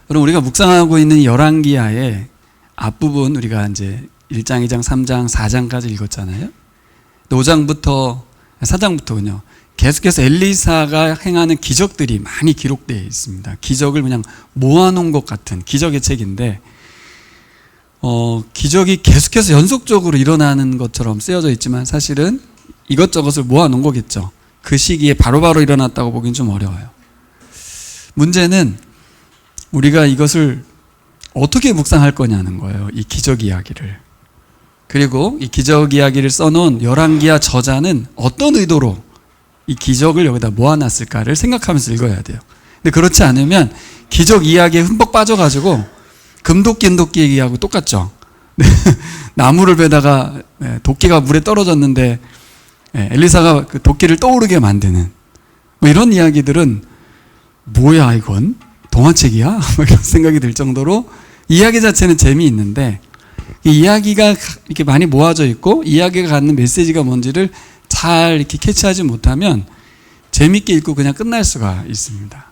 그럼 우리가 묵상하고 있는 열왕기하의 앞부분 우리가 이제 1장, 2장, 3장, 4장까지 읽었잖아요. 5장부터 4장부터군요. 계속해서 엘리사가 행하는 기적들이 많이 기록되어 있습니다. 기적을 그냥 모아놓은 것 같은 기적의 책인데 기적이 계속해서 연속적으로 일어나는 것처럼 쓰여져 있지만 사실은 이것저것을 모아놓은 거겠죠. 그 시기에 바로바로 일어났다고 보기는 좀 어려워요. 문제는 우리가 이것을 어떻게 묵상할 거냐는 거예요. 이 기적 이야기를. 그리고 이 기적 이야기를 써놓은 열왕기하 저자는 어떤 의도로 이 기적을 여기다 모아놨을까를 생각하면서 읽어야 돼요. 근데 그렇지 않으면 기적 이야기에 흠뻑 빠져가지고 금도끼 은도끼 얘기하고 똑같죠. 나무를 베다가 도끼가 물에 떨어졌는데 엘리사가 그 도끼를 떠오르게 만드는 뭐 이런 이야기들은 뭐야 이건? 동화책이야? 이런 생각이 들 정도로 이야기 자체는 재미있는데 이 이야기가 이렇게 많이 모아져 있고 이야기가 갖는 메시지가 뭔지를 잘 이렇게 캐치하지 못하면 재밌게 읽고 그냥 끝날 수가 있습니다.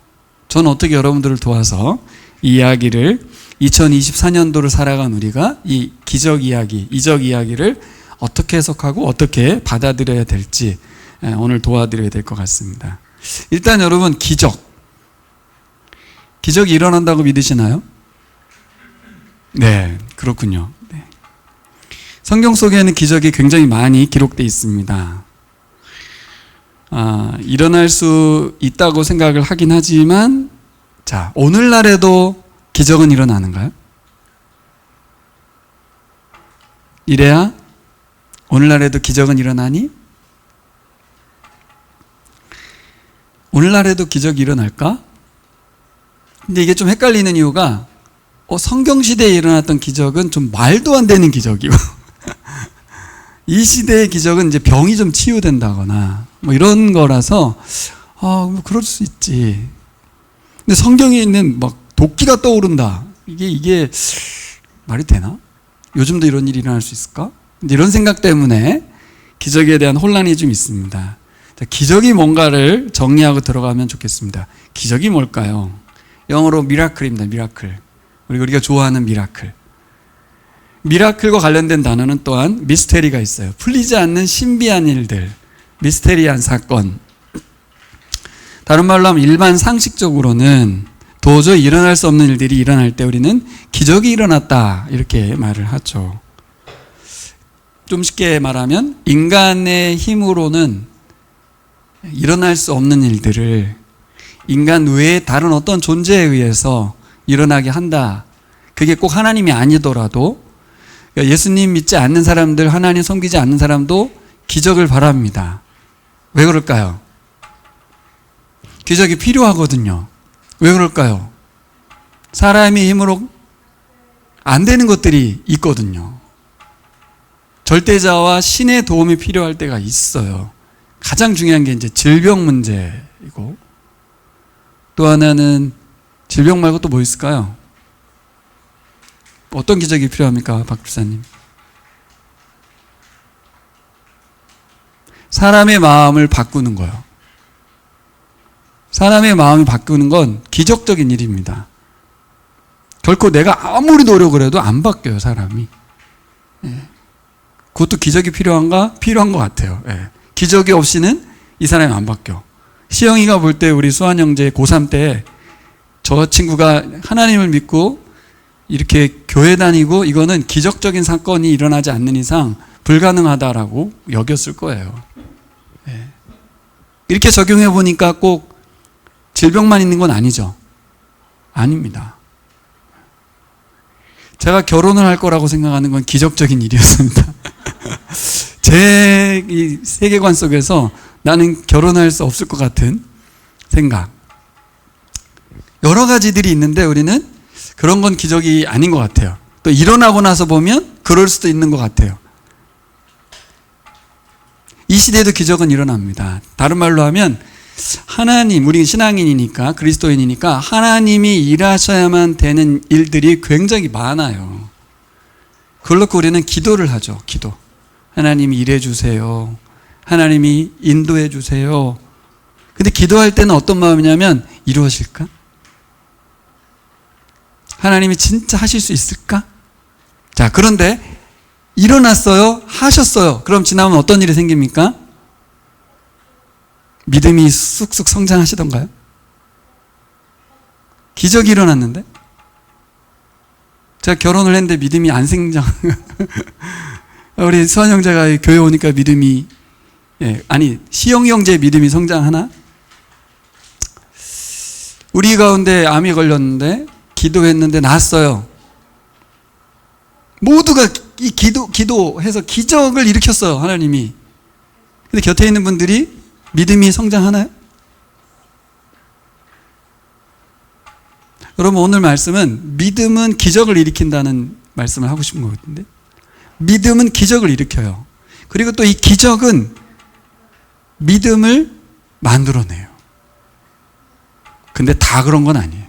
저는 어떻게 여러분들을 도와서 이 이야기를 2024년도를 살아간 우리가 이 기적 이야기, 이적 이야기를 어떻게 해석하고 어떻게 받아들여야 될지 오늘 도와드려야 될 것 같습니다. 일단 여러분 기적이 일어난다고 믿으시나요? 네, 그렇군요. 네. 성경 속에는 기적이 굉장히 많이 기록되어 있습니다. 일어날 수 있다고 생각을 하긴 하지만 자, 오늘날에도 기적은 일어나는가요? 이래야 오늘날에도 기적은 일어나니? 오늘날에도 기적이 일어날까? 근데 이게 좀 헷갈리는 이유가 성경시대에 일어났던 기적은 좀 말도 안 되는 기적이고 이 시대의 기적은 이제 병이 좀 치유된다거나 뭐 이런 거라서 뭐 그럴 수 있지. 근데 성경에 있는 막 도끼가 떠오른다. 이게 말이 되나? 요즘도 이런 일이 일어날 수 있을까? 이런 생각 때문에 기적에 대한 혼란이 좀 있습니다. 자, 기적이 뭔가를 정리하고 들어가면 좋겠습니다. 기적이 뭘까요? 영어로 미라클입니다. 미라클. 우리가 좋아하는 미라클. 미라클과 관련된 단어는 또한 미스테리가 있어요. 풀리지 않는 신비한 일들, 미스테리한 사건. 다른 말로 하면 일반 상식적으로는 도저히 일어날 수 없는 일들이 일어날 때 우리는 기적이 일어났다 이렇게 말을 하죠. 좀 쉽게 말하면 인간의 힘으로는 일어날 수 없는 일들을 인간 외에 다른 어떤 존재에 의해서 일어나게 한다. 그게 꼭 하나님이 아니더라도 예수님 믿지 않는 사람들, 하나님 섬기지 않는 사람도 기적을 바랍니다. 왜 그럴까요? 기적이 필요하거든요. 왜 그럴까요? 사람의 힘으로 안 되는 것들이 있거든요. 절대자와 신의 도움이 필요할 때가 있어요. 가장 중요한 게 이제 질병 문제이고 또 하나는 질병 말고 또 뭐 있을까요? 어떤 기적이 필요합니까, 박 집사님? 사람의 마음을 바꾸는 거예요. 사람의 마음을 바꾸는 건 기적적인 일입니다. 결코 내가 아무리 노력을 해도 안 바뀌어요, 사람이. 그것도 기적이 필요한가? 필요한 것 같아요. 기적이 없이는 이 사람이 안 바뀌어. 시영이가 볼 때 우리 수환 형제 고3 때 저 친구가 하나님을 믿고 이렇게 교회 다니고 이거는 기적적인 사건이 일어나지 않는 이상 불가능하다라고 여겼을 거예요. 이렇게 적용해 보니까 꼭 질병만 있는 건 아니죠. 아닙니다. 제가 결혼을 할 거라고 생각하는 건 기적적인 일이었습니다. 제 이 세계관 속에서 나는 결혼할 수 없을 것 같은 생각. 여러 가지들이 있는데 우리는 그런 건 기적이 아닌 것 같아요. 또 일어나고 나서 보면 그럴 수도 있는 것 같아요. 이 시대에도 기적은 일어납니다. 다른 말로 하면 하나님, 우리 신앙인이니까 그리스도인이니까 하나님이 일하셔야만 되는 일들이 굉장히 많아요. 그걸 놓고 우리는 기도를 하죠. 기도. 하나님이 일해 주세요. 하나님이 인도해 주세요. 근데 기도할 때는 어떤 마음이냐면 이루어질까? 하나님이 진짜 하실 수 있을까? 자, 그런데 일어났어요. 하셨어요. 그럼 지나면 어떤 일이 생깁니까? 믿음이 쑥쑥 성장하시던가요? 기적이 일어났는데? 제가 결혼을 했는데 믿음이 안 성장. 우리 수환 형제가 교회 오니까 믿음이, 시영 형제의 믿음이 성장하나? 우리 가운데 암이 걸렸는데 기도했는데 나았어요. 모두가 이 기도해서 기적을 일으켰어요, 하나님이. 근데 곁에 있는 분들이 믿음이 성장하나요? 여러분, 오늘 말씀은 믿음은 기적을 일으킨다는 말씀을 하고 싶은 것 같은데, 믿음은 기적을 일으켜요. 그리고 또 이 기적은 믿음을 만들어내요. 근데 다 그런 건 아니에요.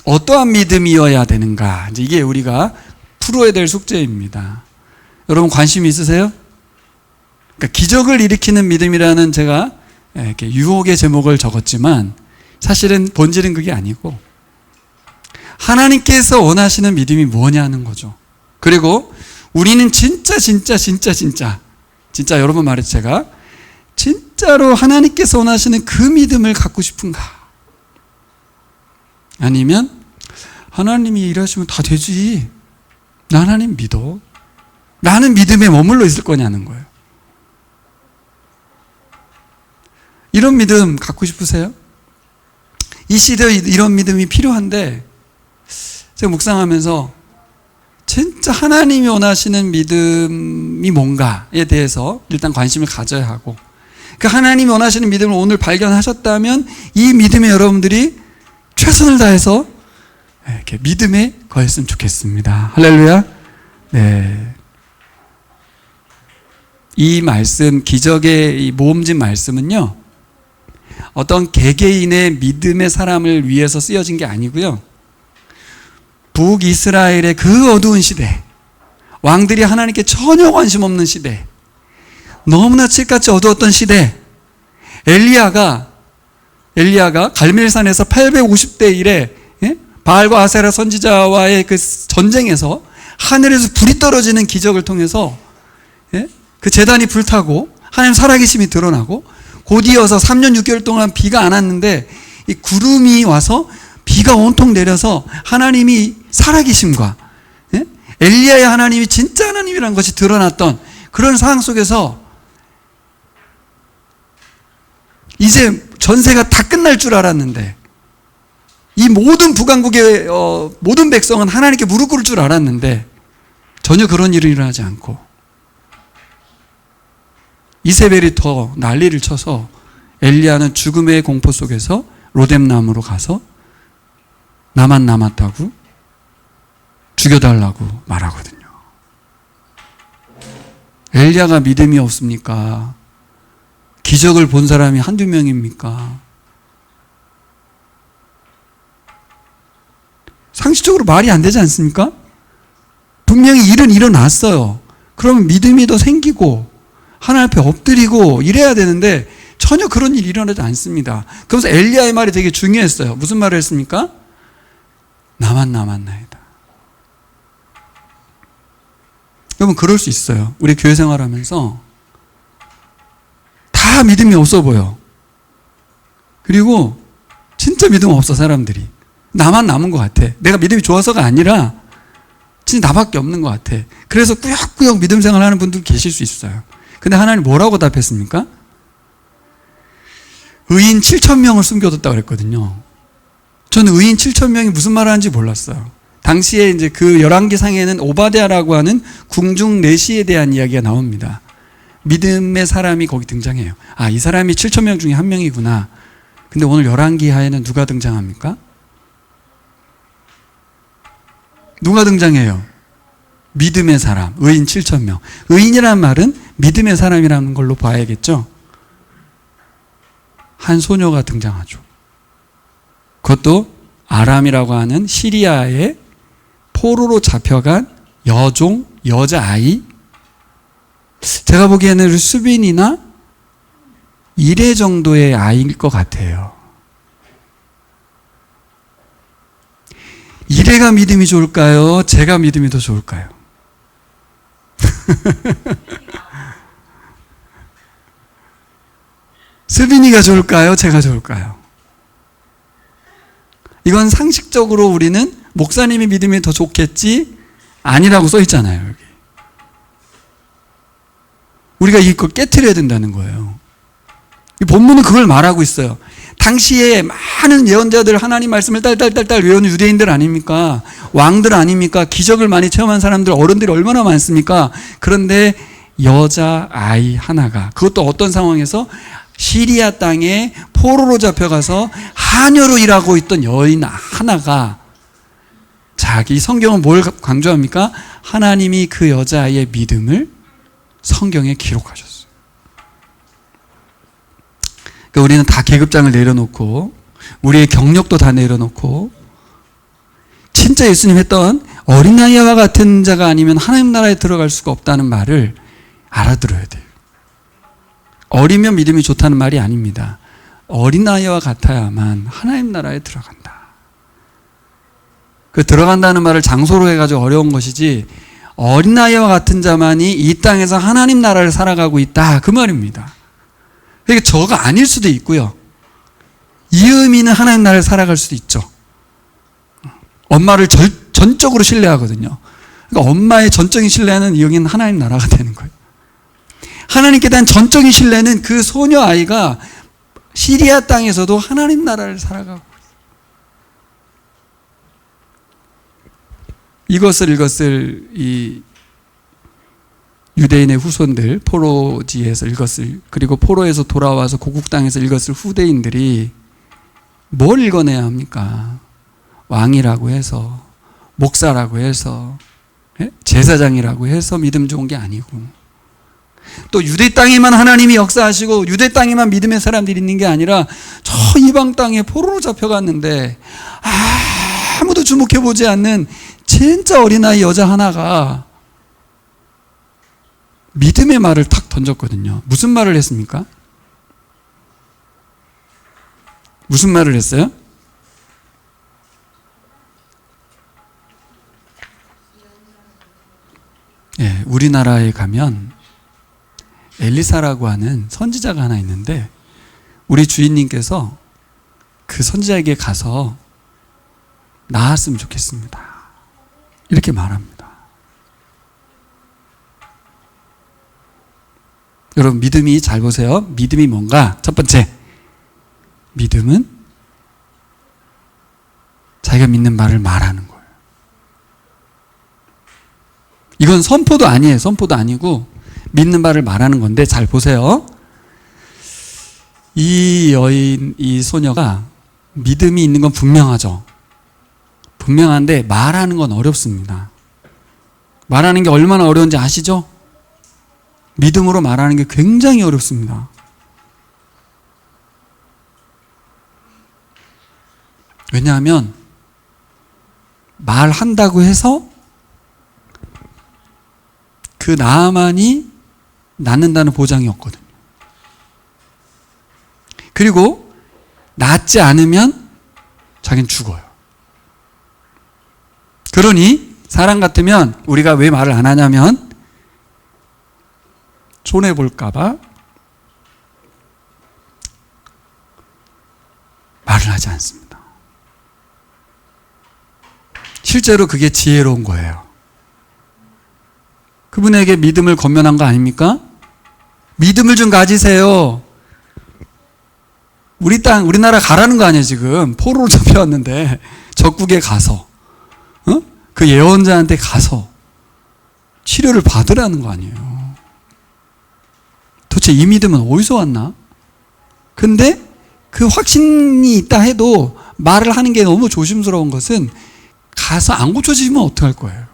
어떠한 믿음이어야 되는가? 이제 이게 우리가 풀어야 될 숙제입니다. 여러분, 관심 있으세요? 그러니까 기적을 일으키는 믿음이라는 제가 이렇게 유혹의 제목을 적었지만 사실은 본질은 그게 아니고 하나님께서 원하시는 믿음이 뭐냐는 거죠. 그리고 우리는 진짜 여러분 말해서 제가 진짜로 하나님께서 원하시는 그 믿음을 갖고 싶은가? 아니면 하나님이 일하시면 다 되지, 나 하나님 믿어, 라는 믿음에 머물러 있을 거냐는 거예요. 이런 믿음 갖고 싶으세요? 이 시대에 이런 믿음이 필요한데, 제가 묵상하면서 진짜 하나님이 원하시는 믿음이 뭔가에 대해서 일단 관심을 가져야 하고, 그 하나님이 원하시는 믿음을 오늘 발견하셨다면 이 믿음에 여러분들이 최선을 다해서 이렇게 믿음에 거했으면 좋겠습니다. 할렐루야. 네. 이 말씀, 기적의 이 모음진 말씀은요, 어떤 개개인의 믿음의 사람을 위해서 쓰여진 게 아니고요, 북이스라엘의 그 어두운 시대, 왕들이 하나님께 전혀 관심 없는 시대, 너무나 칠같이 어두웠던 시대, 엘리야가 갈멜산에서 850대 1에 바알과 아세라 선지자와의 그 전쟁에서 하늘에서 불이 떨어지는 기적을 통해서 그 제단이 불타고 하나님 살아계심이 드러나고, 곧이어서 3년 6개월 동안 비가 안 왔는데 이 구름이 와서 비가 온통 내려서 하나님이 살아계심과 엘리야의 하나님이 진짜 하나님이라는 것이 드러났던 그런 상황 속에서 이제 전세가 다 끝날 줄 알았는데, 이 모든 북왕국의 모든 백성은 하나님께 무릎 꿇을 줄 알았는데 전혀 그런 일이 일어나지 않고 이세벨이 더 난리를 쳐서 엘리야는 죽음의 공포 속에서 로뎀나무로 가서 나만 남았다고 죽여달라고 말하거든요. 엘리야가 믿음이 없습니까? 기적을 본 사람이 한두 명입니까? 상식적으로 말이 안 되지 않습니까? 분명히 일은 일어났어요. 그러면 믿음이 더 생기고 하나님 앞에 엎드리고 이래야 되는데 전혀 그런 일이 일어나지 않습니다. 그래서 엘리야의 말이 되게 중요했어요. 무슨 말을 했습니까? 나만 남았나이다. 여러분, 그럴 수 있어요. 우리 교회 생활하면서 다 믿음이 없어 보여. 그리고 진짜 믿음 없어, 사람들이. 나만 남은 것 같아. 내가 믿음이 좋아서가 아니라 진짜 나밖에 없는 것 같아. 그래서 꾸역꾸역 믿음 생활하는 분들 계실 수 있어요. 근데 하나님 뭐라고 답했습니까? 의인 7,000명을 숨겨뒀다고 그랬거든요. 저는 의인 7,000명이 무슨 말을 하는지 몰랐어요. 당시에 이제 그 열왕기상에는 오바댜라고 하는 궁중 내시에 대한 이야기가 나옵니다. 믿음의 사람이 거기 등장해요. 아, 이 사람이 7,000명 중에 한 명이구나. 근데 오늘 열왕기하에는 누가 등장합니까? 누가 등장해요? 믿음의 사람, 의인 7,000명. 의인이라는 말은 믿음의 사람이라는 걸로 봐야겠죠? 한 소녀가 등장하죠. 그것도 아람이라고 하는 시리아의 포로로 잡혀간 여종, 여자아이. 제가 보기에는 수빈이나 이래 정도의 아이일 것 같아요. 이래가 믿음이 좋을까요? 제가 믿음이 더 좋을까요? 스빈이가 좋을까요? 제가 좋을까요? 이건 상식적으로 우리는 목사님의 믿음이 더 좋겠지? 아니라고 써 있잖아요, 여기. 우리가 이거 깨트려야 된다는 거예요. 이 본문은 그걸 말하고 있어요. 당시에 많은 예언자들 하나님 말씀을 딸딸딸딸 외우는 유대인들 아닙니까? 왕들 아닙니까? 기적을 많이 체험한 사람들, 어른들이 얼마나 많습니까? 그런데 여자 아이 하나가, 그것도 어떤 상황에서 시리아 땅에 포로로 잡혀가서 하녀로 일하고 있던 여인 하나가, 자기 성경은 뭘 강조합니까? 하나님이 그 여자아이의 믿음을 성경에 기록하셨어요. 그러니까 우리는 다 계급장을 내려놓고 우리의 경력도 다 내려놓고 진짜 예수님 했던 어린아이와 같은 자가 아니면 하나님 나라에 들어갈 수가 없다는 말을 알아들어야 돼요. 어리면 믿음이 좋다는 말이 아닙니다. 어린아이와 같아야만 하나님 나라에 들어간다. 그 들어간다는 말을 장소로 해가지고 어려운 것이지, 어린아이와 같은 자만이 이 땅에서 하나님 나라를 살아가고 있다, 그 말입니다. 그러니까 저가 아닐 수도 있고요. 이 의미는 하나님 나라를 살아갈 수도 있죠. 엄마를 전적으로 신뢰하거든요. 그러니까 엄마의 전적인 신뢰는 여기는 하나님 나라가 되는 거예요. 하나님께 대한 전적인 신뢰는 그 소녀 아이가 시리아 땅에서도 하나님 나라를 살아가고 있어요. 이것을 이 유대인의 후손들, 포로지에서 읽었을, 그리고 포로에서 돌아와서 고국 땅에서 읽었을 후대인들이 뭘 읽어내야 합니까? 왕이라고 해서, 목사라고 해서, 제사장이라고 해서 믿음 좋은 게 아니고, 또 유대 땅에만 하나님이 역사하시고 유대 땅에만 믿음의 사람들이 있는 게 아니라 저 이방 땅에 포로로 잡혀갔는데 아무도 주목해보지 않는 진짜 어린아이 여자 하나가 믿음의 말을 탁 던졌거든요. 무슨 말을 했습니까? 무슨 말을 했어요? 예, 우리나라에 가면 엘리사라고 하는 선지자가 하나 있는데, 우리 주인님께서 그 선지자에게 가서 나았으면 좋겠습니다, 이렇게 말합니다. 여러분, 믿음이, 잘 보세요. 믿음이 뭔가? 첫 번째, 믿음은 자기가 믿는 말을 말하는 거예요. 이건 선포도 아니에요. 선포도 아니고 믿는 바를 말하는 건데, 잘 보세요. 이 여인, 이 소녀가 믿음이 있는 건 분명하죠. 분명한데 말하는 건 어렵습니다. 말하는 게 얼마나 어려운지 아시죠? 믿음으로 말하는 게 굉장히 어렵습니다. 왜냐하면 말한다고 해서 그 나만이 낫는다는 보장이 없거든요. 그리고 낫지 않으면 자기는 죽어요. 그러니 사람 같으면 우리가 왜 말을 안 하냐면 손해볼까봐 말을 하지 않습니다. 실제로 그게 지혜로운 거예요. 그분에게 믿음을 권면한 거 아닙니까? 믿음을 좀 가지세요. 우리나라 가라는 거 아니에요, 지금. 포로로 잡혀왔는데, 적국에 가서, 그 예언자한테 가서 치료를 받으라는 거 아니에요. 도대체 이 믿음은 어디서 왔나? 근데 그 확신이 있다 해도 말을 하는 게 너무 조심스러운 것은, 가서 안 고쳐지면 어떡할 거예요?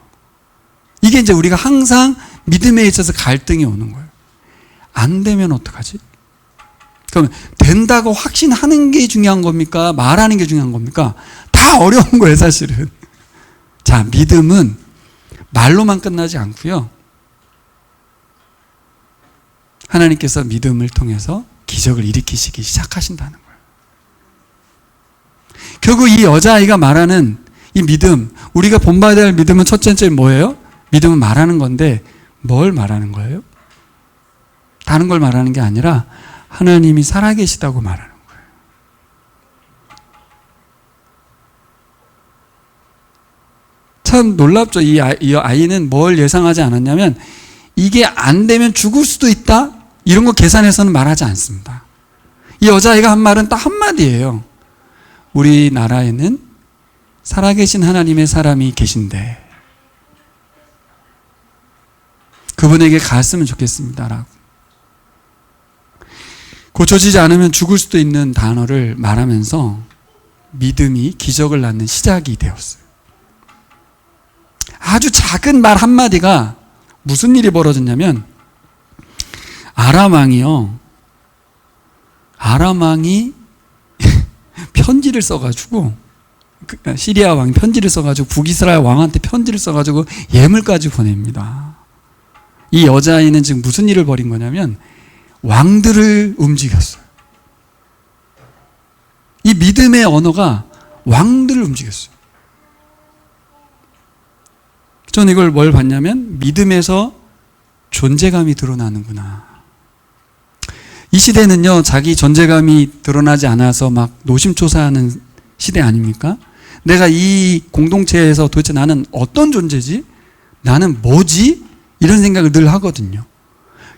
이게 이제 우리가 항상 믿음에 있어서 갈등이 오는 거예요. 안 되면 어떡하지? 그럼 된다고 확신하는 게 중요한 겁니까? 말하는 게 중요한 겁니까? 다 어려운 거예요, 사실은. 자, 믿음은 말로만 끝나지 않고요. 하나님께서 믿음을 통해서 기적을 일으키시기 시작하신다는 거예요. 결국 이 여자아이가 말하는 이 믿음, 우리가 본받아야 할 믿음은 첫째 뭐예요? 믿음은 말하는 건데 뭘 말하는 거예요? 다른 걸 말하는 게 아니라 하나님이 살아계시다고 말하는 거예요. 참 놀랍죠. 이 아이는 뭘 예상하지 않았냐면 이게 안 되면 죽을 수도 있다? 이런 거 계산해서는 말하지 않습니다. 이 여자아이가 한 말은 딱 한마디예요. 우리나라에는 살아계신 하나님의 사람이 계신데 그분에게 갔으면 좋겠습니다 라고. 고쳐지지 않으면 죽을 수도 있는 단어를 말하면서 믿음이 기적을 낳는 시작이 되었어요. 아주 작은 말 한마디가 무슨 일이 벌어졌냐면 아람 왕이 편지를 써가지고 시리아 왕이 편지를 써가지고 북이스라엘 왕한테 편지를 써가지고 예물까지 보냅니다. 이 여자아이는 지금 무슨 일을 벌인 거냐면 왕들을 움직였어요. 이 믿음의 언어가 왕들을 움직였어요. 저는 이걸 뭘 봤냐면 믿음에서 존재감이 드러나는구나. 이 시대는요, 자기 존재감이 드러나지 않아서 막 노심초사하는 시대 아닙니까? 내가 이 공동체에서 도대체 나는 어떤 존재지? 나는 뭐지? 이런 생각을 늘 하거든요.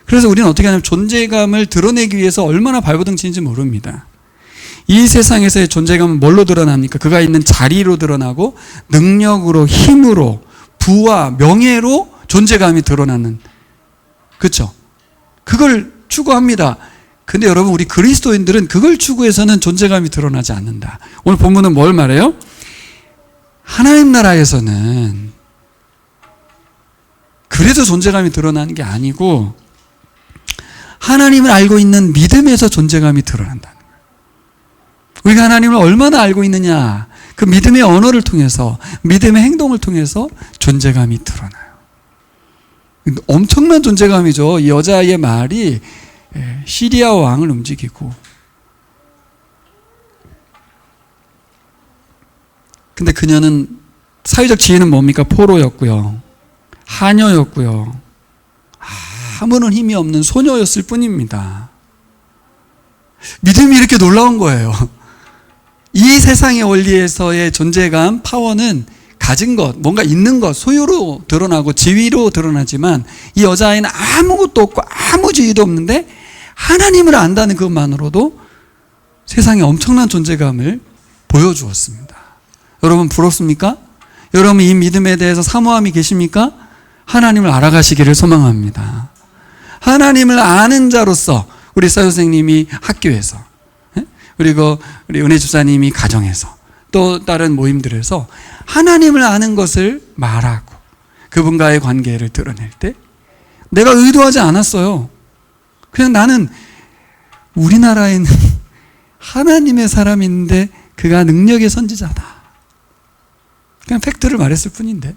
그래서 우리는 어떻게 하냐면 존재감을 드러내기 위해서 얼마나 발버둥치는지 모릅니다. 이 세상에서의 존재감은 뭘로 드러납니까? 그가 있는 자리로 드러나고 능력으로, 힘으로, 부와 명예로 존재감이 드러나는, 그렇죠? 그걸 추구합니다. 근데 여러분, 우리 그리스도인들은 그걸 추구해서는 존재감이 드러나지 않는다. 오늘 본문은 뭘 말해요? 하나님 나라에서는 그래서 존재감이 드러나는 게 아니고 하나님을 알고 있는 믿음에서 존재감이 드러난다는 거예요. 우리가 하나님을 얼마나 알고 있느냐, 그 믿음의 언어를 통해서, 믿음의 행동을 통해서 존재감이 드러나요. 엄청난 존재감이죠. 이 여자의 말이 시리아 왕을 움직이고. 근데 그녀는 사회적 지위는 뭡니까? 포로였고요, 하녀였고요, 아무런 힘이 없는 소녀였을 뿐입니다. 믿음이 이렇게 놀라운 거예요. 이 세상의 원리에서의 존재감, 파워는 가진 것, 뭔가 있는 것, 소유로 드러나고 지위로 드러나지만 이 여자아이는 아무것도 없고 아무 지위도 없는데 하나님을 안다는 것만으로도 세상에 엄청난 존재감을 보여주었습니다. 여러분 부럽습니까? 여러분 이 믿음에 대해서 사모함이 계십니까? 하나님을 알아가시기를 소망합니다. 하나님을 아는 자로서 우리 사교선생님이 학교에서, 그리고 우리 은혜 집사님이 가정에서, 또 다른 모임들에서 하나님을 아는 것을 말하고 그분과의 관계를 드러낼 때 내가 의도하지 않았어요. 그냥 나는 우리나라에는 하나님의 사람이 있는데 그가 능력의 선지자다. 그냥 팩트를 말했을 뿐인데.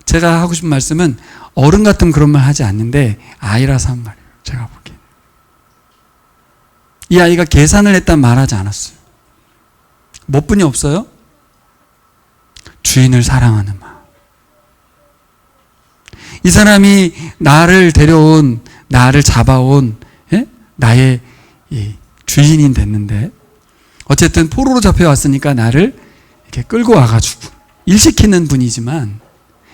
제가 하고 싶은 말씀은 어른 같으면 그런 말 하지 않는데 아이라서 한 말이에요. 제가 보기엔. 이 아이가 계산을 했단 말하지 않았어요. 몇 분이 없어요? 주인을 사랑하는 마음. 이 사람이 나를 데려온, 나를 잡아온, 나의 주인이 됐는데 어쨌든 포로로 잡혀왔으니까 나를 이렇게 끌고 와가지고 일시키는 분이지만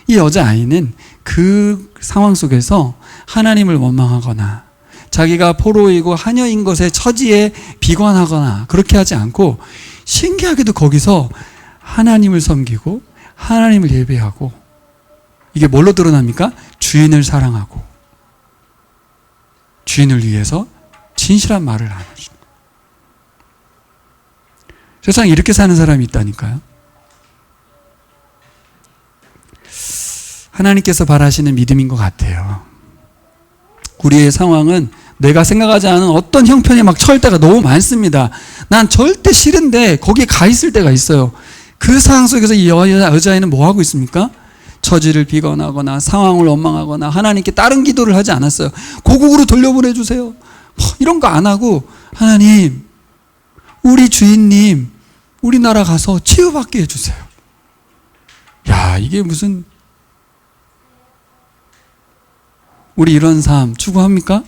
이 여자아이는 그 상황 속에서 하나님을 원망하거나 자기가 포로이고 하녀인 것에 처지에 비관하거나 그렇게 하지 않고 신기하게도 거기서 하나님을 섬기고 하나님을 예배하고, 이게 뭘로 드러납니까? 주인을 사랑하고 주인을 위해서 진실한 말을 하는. 세상에 이렇게 사는 사람이 있다니까요. 하나님께서 바라시는 믿음인 것 같아요. 우리의 상황은 내가 생각하지 않은 어떤 형편이 막 처할 때가 너무 많습니다. 난 절대 싫은데 거기에 가 있을 때가 있어요. 그 상황 속에서 이 여자아이는 뭐 하고 있습니까? 처지를 비관하거나 상황을 원망하거나 하나님께 다른 기도를 하지 않았어요. 고국으로 돌려보내주세요. 이런 거 안 하고, 하나님, 우리 주인님, 우리나라 가서 치유받게 해주세요. 야, 이게 무슨, 우리 이런 삶 추구합니까?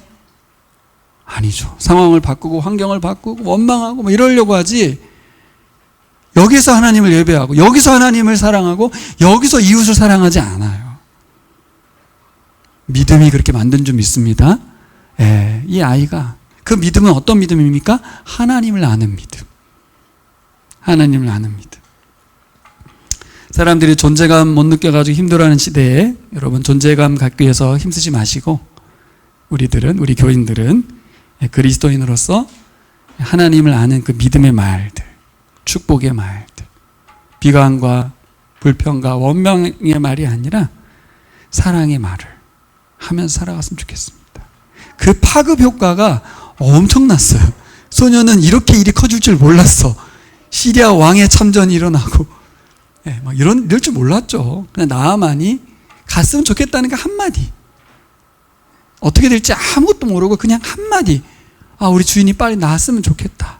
아니죠. 상황을 바꾸고 환경을 바꾸고 원망하고 뭐 이러려고 하지, 여기서 하나님을 예배하고 여기서 하나님을 사랑하고 여기서 이웃을 사랑하지 않아요. 믿음이 그렇게 만든 줄 믿습니다. 예, 이 아이가, 그 믿음은 어떤 믿음입니까? 하나님을 아는 믿음. 하나님을 아는 믿음. 사람들이 존재감 못 느껴가지고 힘들어하는 시대에 여러분 존재감 갖기 위해서 힘쓰지 마시고, 우리 교인들은 그리스도인으로서 하나님을 아는 그 믿음의 말들, 축복의 말들, 비관과 불평과 원망의 말이 아니라 사랑의 말을 하면서 살아갔으면 좋겠습니다. 그 파급 효과가 엄청났어요. 소녀는 이렇게 일이 커질 줄 몰랐어. 시리아 왕의 참전이 일어나고, 막 이럴 줄 몰랐죠. 그냥 나아만이 갔으면 좋겠다는 게 한마디. 어떻게 될지 아무것도 모르고 그냥 한마디. 아, 우리 주인이 빨리 나았으면 좋겠다.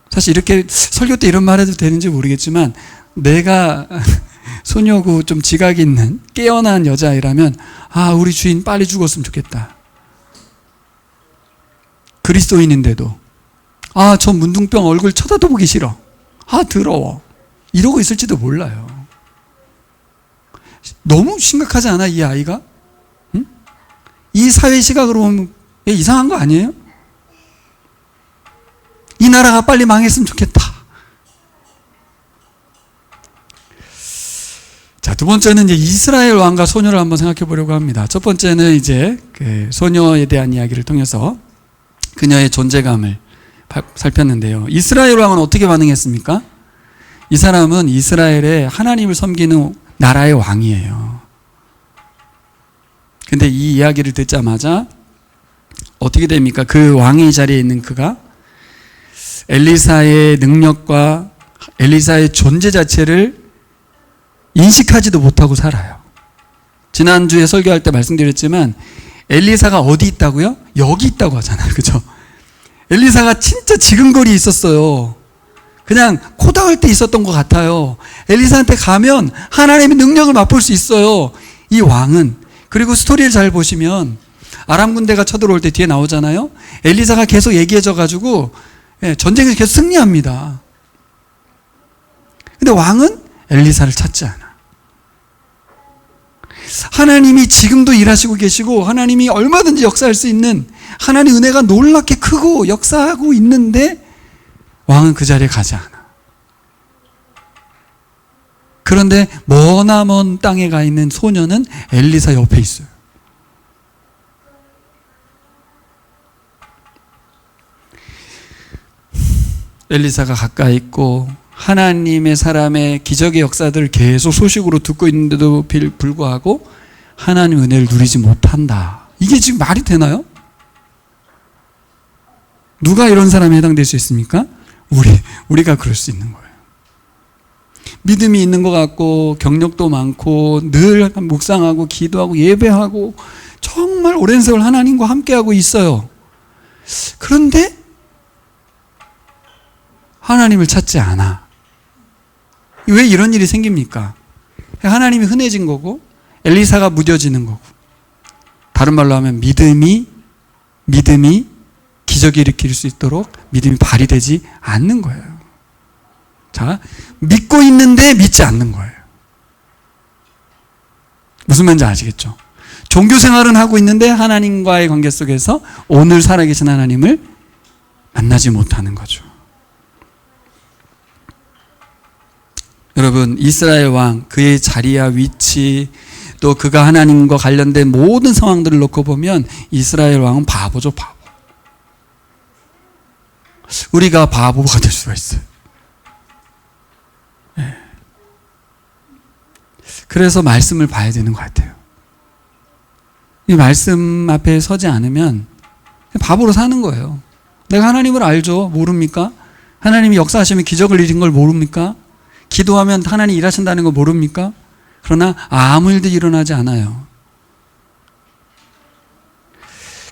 사실 이렇게 설교 때 이런 말 해도 되는지 모르겠지만, 내가 소녀고 좀 지각 있는 깨어난 여자아이라면, 아, 우리 주인 빨리 죽었으면 좋겠다. 그리스도인인데도, 아, 저 문둥병 얼굴 쳐다도 보기 싫어. 아, 더러워. 이러고 있을지도 몰라요. 너무 심각하지 않아, 이 아이가? 응? 이 사회 시각으로 보면 이상한 거 아니에요? 이 나라가 빨리 망했으면 좋겠다. 자, 두 번째는 이제 이스라엘 왕과 소녀를 한번 생각해 보려고 합니다. 첫 번째는 이제 그 소녀에 대한 이야기를 통해서 그녀의 존재감을 살폈는데요. 이스라엘 왕은 어떻게 반응했습니까? 이 사람은 이스라엘의 하나님을 섬기는 나라의 왕이에요. 근데 이 이야기를 듣자마자 어떻게 됩니까? 그 왕의 자리에 있는 그가 엘리사의 능력과 엘리사의 존재 자체를 인식하지도 못하고 살아요. 지난주에 설교할 때 말씀드렸지만 엘리사가 어디 있다고요? 여기 있다고 하잖아요. 그죠? 엘리사가 진짜 지근거리에 있었어요. 그냥 코 닿을 때 있었던 것 같아요. 엘리사한테 가면 하나님의 능력을 맛볼 수 있어요. 이 왕은. 그리고 스토리를 잘 보시면 아람 군대가 쳐들어올 때 뒤에 나오잖아요. 엘리사가 계속 얘기해줘가지고 전쟁에서 계속 승리합니다. 근데 왕은 엘리사를 찾지 않아. 하나님이 지금도 일하시고 계시고 하나님이 얼마든지 역사할 수 있는 하나님의 은혜가 놀랍게 크고 역사하고 있는데 왕은 그 자리에 가지 않아. 그런데 머나먼 땅에 가 있는 소녀는 엘리사 옆에 있어요. 엘리사가 가까이 있고 하나님의 사람의 기적의 역사들을 계속 소식으로 듣고 있는데도 불구하고 하나님의 은혜를 누리지 못한다. 이게 지금 말이 되나요? 누가 이런 사람에 해당될 수 있습니까? 우리가 그럴 수 있는 거예요. 믿음이 있는 것 같고 경력도 많고 늘 묵상하고 기도하고 예배하고 정말 오랜 세월 하나님과 함께하고 있어요. 그런데 하나님을 찾지 않아. 왜 이런 일이 생깁니까? 하나님이 흔해진 거고 엘리사가 무뎌지는 거고, 다른 말로 하면 믿음이 기적을 일으킬 수 있도록 믿음이 발휘되지 않는 거예요. 자, 믿고 있는데 믿지 않는 거예요. 무슨 말인지 아시겠죠? 종교 생활은 하고 있는데 하나님과의 관계 속에서 오늘 살아계신 하나님을 만나지 못하는 거죠. 여러분, 이스라엘 왕, 그의 자리와 위치, 또 그가 하나님과 관련된 모든 상황들을 놓고 보면 이스라엘 왕은 바보죠, 바보. 우리가 바보가 될 수가 있어요. 네. 그래서 말씀을 봐야 되는 것 같아요. 이 말씀 앞에 서지 않으면 바보로 사는 거예요. 내가 하나님을 알죠? 모릅니까? 하나님이 역사하시면 기적을 이룬 걸 모릅니까? 기도하면 하나님 일하신다는 거 모릅니까? 그러나 아무 일도 일어나지 않아요.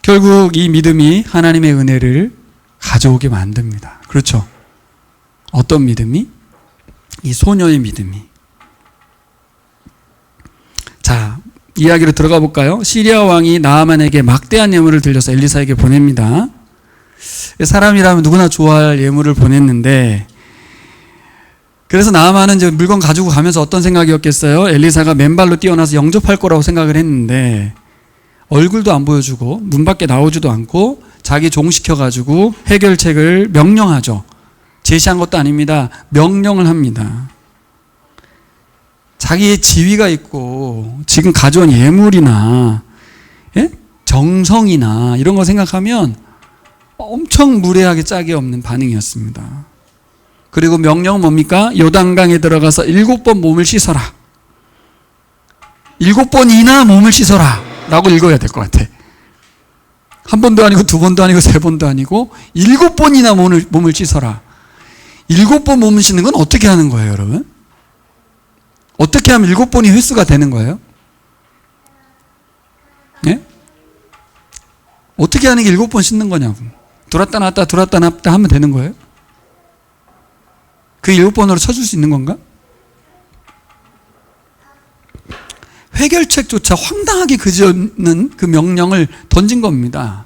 결국 이 믿음이 하나님의 은혜를 가져오게 만듭니다. 그렇죠? 어떤 믿음이? 이 소녀의 믿음이. 자, 이야기로 들어가 볼까요? 시리아 왕이 나아만에게 막대한 예물을 들려서 엘리사에게 보냅니다. 사람이라면 누구나 좋아할 예물을 보냈는데, 그래서 나아만은 이제 물건 가지고 가면서 어떤 생각이었겠어요? 엘리사가 맨발로 뛰어나서 영접할 거라고 생각을 했는데, 얼굴도 안 보여주고 문 밖에 나오지도 않고 자기 종시켜가지고 해결책을 명령하죠. 제시한 것도 아닙니다. 명령을 합니다. 자기의 지위가 있고 지금 가져온 예물이나 정성이나 이런 거 생각하면 엄청 무례하게 짝이 없는 반응이었습니다. 그리고 명령은 뭡니까? 요단강에 들어가서 7번 몸을 씻어라. 7번이나 몸을 씻어라 라고 읽어야 될 것 같아. 한 번도 아니고 두 번도 아니고 세 번도 아니고 7번이나 몸을 씻어라. 7번 몸을 씻는 건 어떻게 하는 거예요, 여러분? 어떻게 하면 7번이 횟수가 되는 거예요? 예? 어떻게 하는 게 7번 씻는 거냐고. 들었다 놨다 들었다 놨다 하면 되는 거예요? 그 7번으로 쳐줄 수 있는 건가? 해결책조차 황당하게 그지없는 그 명령을 던진 겁니다.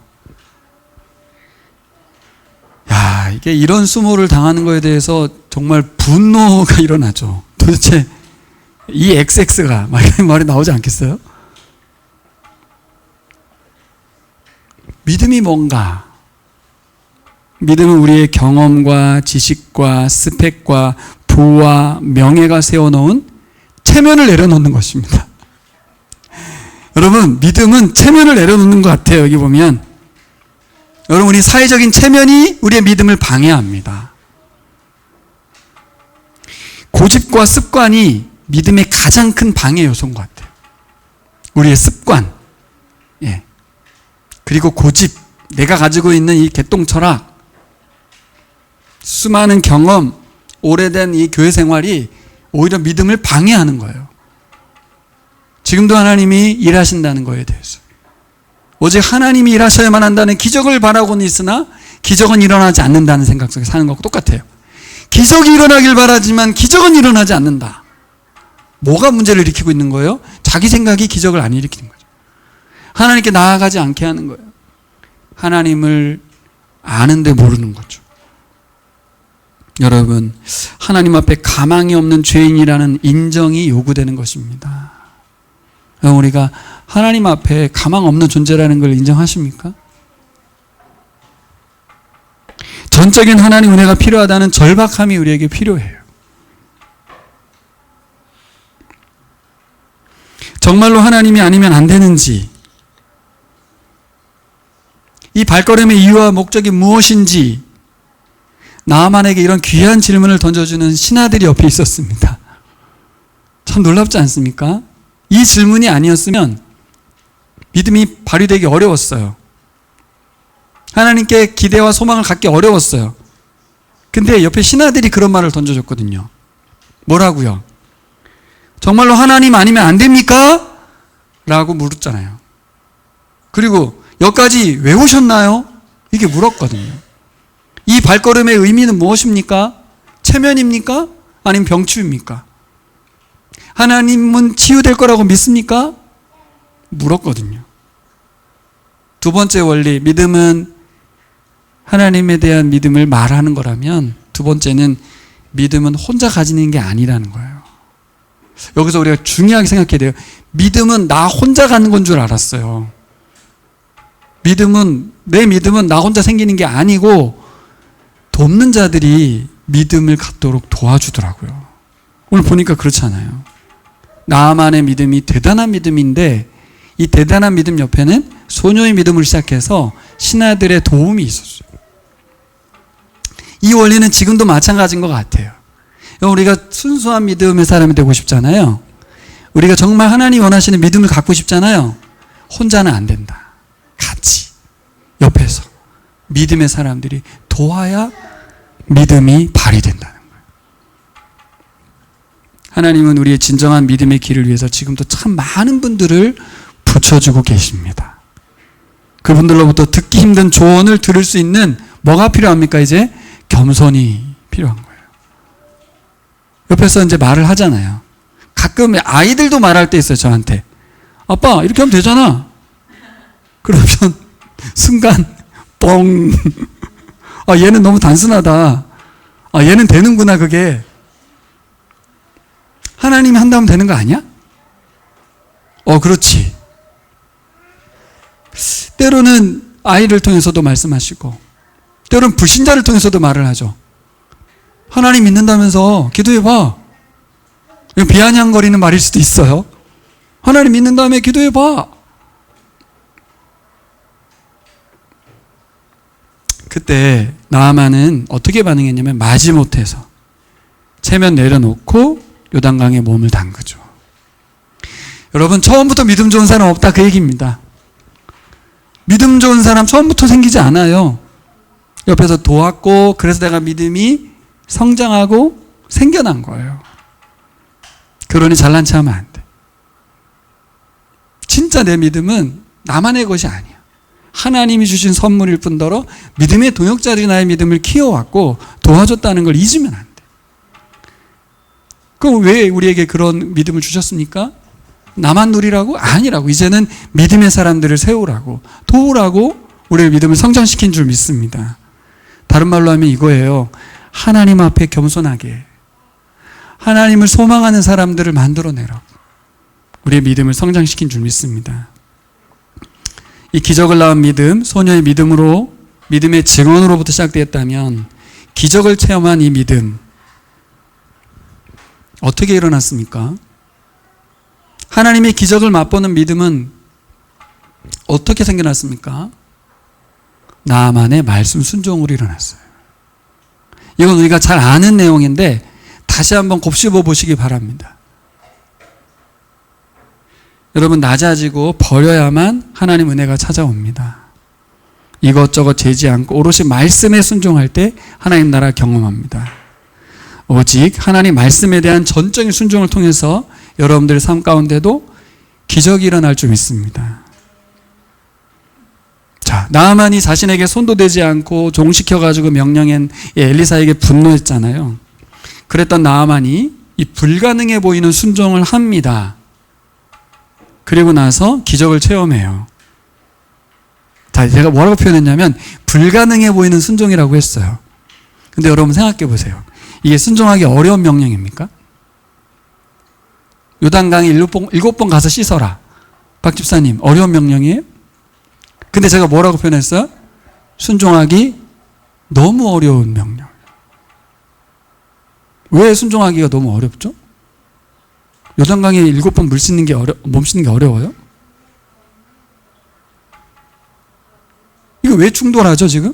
야, 이게 이런 수모를 당하는 거에 대해서 정말 분노가 일어나죠. 도대체 이 XX가 막 이런 말이 나오지 않겠어요? 믿음이 뭔가? 믿음은 우리의 경험과 지식과 스펙과 부와 명예가 세워놓은 체면을 내려놓는 것입니다. 여러분, 믿음은 체면을 내려놓는 것 같아요. 여기 보면 여러분, 우리 사회적인 체면이 우리의 믿음을 방해합니다. 고집과 습관이 믿음의 가장 큰 방해 요소인 것 같아요. 우리의 습관, 예, 그리고 고집, 내가 가지고 있는 이 개똥철학, 수많은 경험, 오래된 이 교회 생활이 오히려 믿음을 방해하는 거예요. 지금도 하나님이 일하신다는 거에 대해서, 오직 하나님이 일하셔야만 한다는 기적을 바라고는 있으나 기적은 일어나지 않는다는 생각 속에 사는 것과 똑같아요. 기적이 일어나길 바라지만 기적은 일어나지 않는다. 뭐가 문제를 일으키고 있는 거예요? 자기 생각이 기적을 안 일으키는 거죠. 하나님께 나아가지 않게 하는 거예요. 하나님을 아는데 모르는 거죠. 여러분, 하나님 앞에 가망이 없는 죄인이라는 인정이 요구되는 것입니다. 우리가 하나님 앞에 가망 없는 존재라는 걸 인정하십니까? 전적인 하나님 은혜가 필요하다는 절박함이 우리에게 필요해요. 정말로 하나님이 아니면 안 되는지, 이 발걸음의 이유와 목적이 무엇인지 나아만에게 이런 귀한 질문을 던져주는 신하들이 옆에 있었습니다. 참 놀랍지 않습니까? 이 질문이 아니었으면 믿음이 발휘되기 어려웠어요. 하나님께 기대와 소망을 갖기 어려웠어요. 근데 옆에 신하들이 그런 말을 던져줬거든요. 뭐라고요? 정말로 하나님 아니면 안 됩니까? 라고 물었잖아요. 그리고 여기까지 왜 오셨나요? 이게 물었거든요. 이 발걸음의 의미는 무엇입니까? 체면입니까? 아니면 병치유입니까? 하나님은 치유될 거라고 믿습니까? 물었거든요. 두 번째 원리, 믿음은 하나님에 대한 믿음을 말하는 거라면, 두 번째는 믿음은 혼자 가지는 게 아니라는 거예요. 여기서 우리가 중요하게 생각해야 돼요. 믿음은 나 혼자 가는 건 줄 알았어요. 내 믿음은 나 혼자 생기는 게 아니고 돕는 자들이 믿음을 갖도록 도와주더라고요. 오늘 보니까 그렇잖아요. 나만의 믿음이 대단한 믿음인데 이 대단한 믿음 옆에는 소녀의 믿음을 시작해서 신하들의 도움이 있었어요. 이 원리는 지금도 마찬가지인 것 같아요. 우리가 순수한 믿음의 사람이 되고 싶잖아요. 우리가 정말 하나님이 원하시는 믿음을 갖고 싶잖아요. 혼자는 안 된다. 같이 옆에서 믿음의 사람들이 도와야 믿음이 발휘된다는 거예요. 하나님은 우리의 진정한 믿음의 길을 위해서 지금도 참 많은 분들을 붙여주고 계십니다. 그분들로부터 듣기 힘든 조언을 들을 수 있는 뭐가 필요합니까? 이제 겸손이 필요한 거예요. 옆에서 이제 말을 하잖아요. 가끔 아이들도 말할 때 있어요, 저한테. 아빠, 이렇게 하면 되잖아. 그러면 순간, 뻥. 아, 얘는 너무 단순하다. 아, 얘는 되는구나, 그게. 하나님이 한다면 되는 거 아니야? 그렇지. 때로는 아이를 통해서도 말씀하시고, 때로는 불신자를 통해서도 말을 하죠. 하나님 믿는다면서 기도해봐. 이거 비아냥거리는 말일 수도 있어요. 하나님 믿는 다음에 기도해봐. 그때 나아만은 어떻게 반응했냐면 마지못해서 체면 내려놓고 요단강에 몸을 담그죠. 여러분, 처음부터 믿음 좋은 사람 없다, 그 얘기입니다. 믿음 좋은 사람 처음부터 생기지 않아요. 옆에서 도왔고, 그래서 내가 믿음이 성장하고 생겨난 거예요. 그러니 잘난 체 하면 안 돼. 진짜 내 믿음은 나만의 것이 아니야. 하나님이 주신 선물일 뿐더러 믿음의 동역자들이 나의 믿음을 키워왔고 도와줬다는 걸 잊으면 안 돼. 그럼 왜 우리에게 그런 믿음을 주셨습니까? 나만 누리라고? 아니라고. 이제는 믿음의 사람들을 세우라고, 도우라고 우리의 믿음을 성장시킨 줄 믿습니다. 다른 말로 하면 이거예요. 하나님 앞에 겸손하게 하나님을 소망하는 사람들을 만들어내라고 우리의 믿음을 성장시킨 줄 믿습니다. 이 기적을 낳은 믿음, 소녀의 믿음으로, 믿음의 증언으로부터 시작되었다면 기적을 체험한 이 믿음 어떻게 일어났습니까? 하나님의 기적을 맛보는 믿음은 어떻게 생겨났습니까? 나만의 말씀 순종으로 일어났어요. 이건 우리가 잘 아는 내용인데 다시 한번 곱씹어 보시기 바랍니다. 여러분, 낮아지고 버려야만 하나님 은혜가 찾아옵니다. 이것저것 재지 않고 오롯이 말씀에 순종할 때 하나님 나라 경험합니다. 오직 하나님 말씀에 대한 전적인 순종을 통해서 여러분들의 삶 가운데도 기적이 일어날 줄 믿습니다. 자, 나아만이 자신에게 손도 대지 않고 종시켜가지고 명령한 엘리사에게 분노했잖아요. 그랬던 나아만이 이 불가능해 보이는 순종을 합니다. 그리고 나서 기적을 체험해요. 자, 제가 뭐라고 표현했냐면 불가능해 보이는 순종이라고 했어요. 근데 여러분 생각해 보세요. 이게 순종하기 어려운 명령입니까? 요단강에 7번 가서 씻어라. 박 집사님, 어려운 명령이에요? 근데 제가 뭐라고 표현했어요? 순종하기 너무 어려운 명령. 왜 순종하기가 너무 어렵죠? 요단강에 7번 몸 씻는 게 어려워요? 이거 왜 충돌하죠, 지금?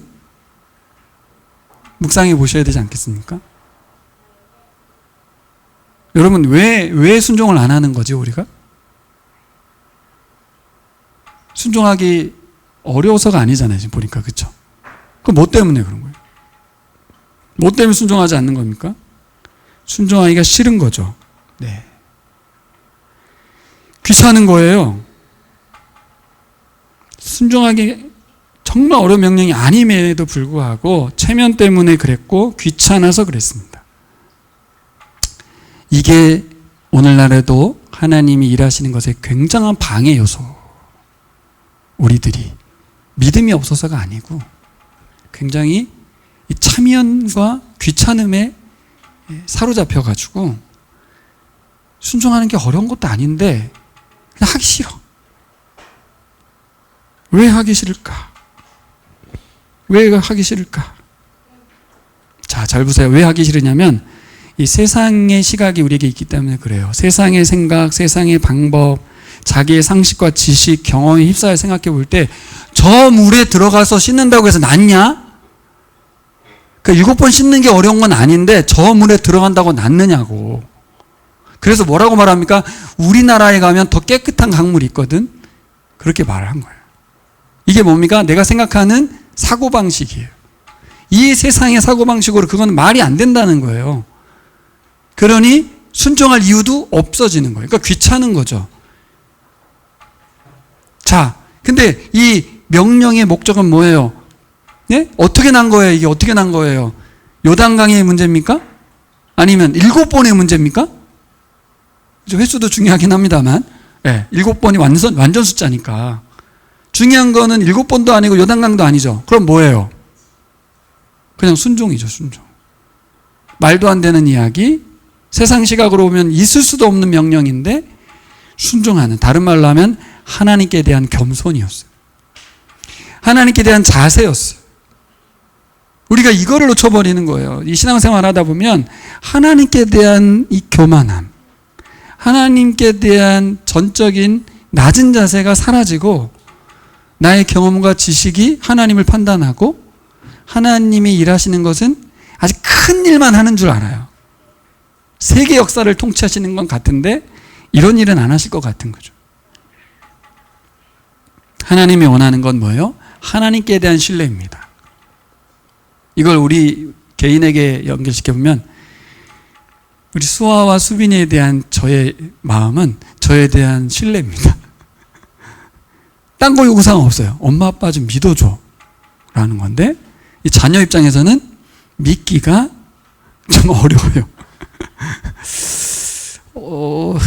묵상해 보셔야 되지 않겠습니까? 여러분, 왜 순종을 안 하는 거지, 우리가? 순종하기 어려워서가 아니잖아요, 지금 보니까. 그쵸? 그럼 뭐 때문에 그런 거예요? 뭐 때문에 순종하지 않는 겁니까? 순종하기가 싫은 거죠. 네. 귀찮은 거예요. 순종하기 정말 어려운 명령이 아님에도 불구하고 체면 때문에 그랬고 귀찮아서 그랬습니다. 이게 오늘날에도 하나님이 일하시는 것에 굉장한 방해 요소. 우리들이 믿음이 없어서가 아니고 굉장히 이 참연과 귀찮음에 사로잡혀가지고 순종하는 게 어려운 것도 아닌데 그냥 하기 싫어. 왜 하기 싫을까? 왜 하기 싫을까? 자, 잘 보세요. 왜 하기 싫으냐면 이 세상의 시각이 우리에게 있기 때문에 그래요. 세상의 생각, 세상의 방법, 자기의 상식과 지식, 경험에 휩싸여 생각해 볼 때 저 물에 들어가서 씻는다고 해서 낫냐? 그러니까 7번 씻는 게 어려운 건 아닌데 저 물에 들어간다고 낫느냐고. 그래서 뭐라고 말합니까? 우리나라에 가면 더 깨끗한 강물이 있거든. 그렇게 말을 한 거예요. 이게 뭡니까? 내가 생각하는 사고방식이에요. 이 세상의 사고방식으로 그건 말이 안 된다는 거예요. 그러니 순종할 이유도 없어지는 거예요. 그러니까 귀찮은 거죠. 자, 근데 이 명령의 목적은 뭐예요? 네? 어떻게 난 거예요? 이게 어떻게 난 거예요? 요단강의 문제입니까? 아니면 7번의 문제입니까? 횟수도 중요하긴 합니다만, 7번이 완전 숫자니까. 중요한 거는 7번도 아니고 요단강도 아니죠. 그럼 뭐예요? 그냥 순종이죠, 순종. 말도 안 되는 이야기, 세상 시각으로 보면 있을 수도 없는 명령인데 순종하는, 다른 말로 하면 하나님께 대한 겸손이었어요. 하나님께 대한 자세였어요. 우리가 이거를 놓쳐버리는 거예요. 이 신앙생활 하다 보면 하나님께 대한 이 교만함, 하나님께 대한 전적인 낮은 자세가 사라지고 나의 경험과 지식이 하나님을 판단하고 하나님이 일하시는 것은 아주 큰 일만 하는 줄 알아요. 세계 역사를 통치하시는 건 같은데 이런 일은 안 하실 것 같은 거죠. 하나님이 원하는 건 뭐예요? 하나님께 대한 신뢰입니다. 이걸 우리 개인에게 연결시켜보면 우리 수아와 수빈이에 대한 저의 마음은 저에 대한 신뢰입니다. 딴 거 요구사항 없어요. 엄마 아빠 좀 믿어줘 라는 건데 이 자녀 입장에서는 믿기가 좀 어려워요.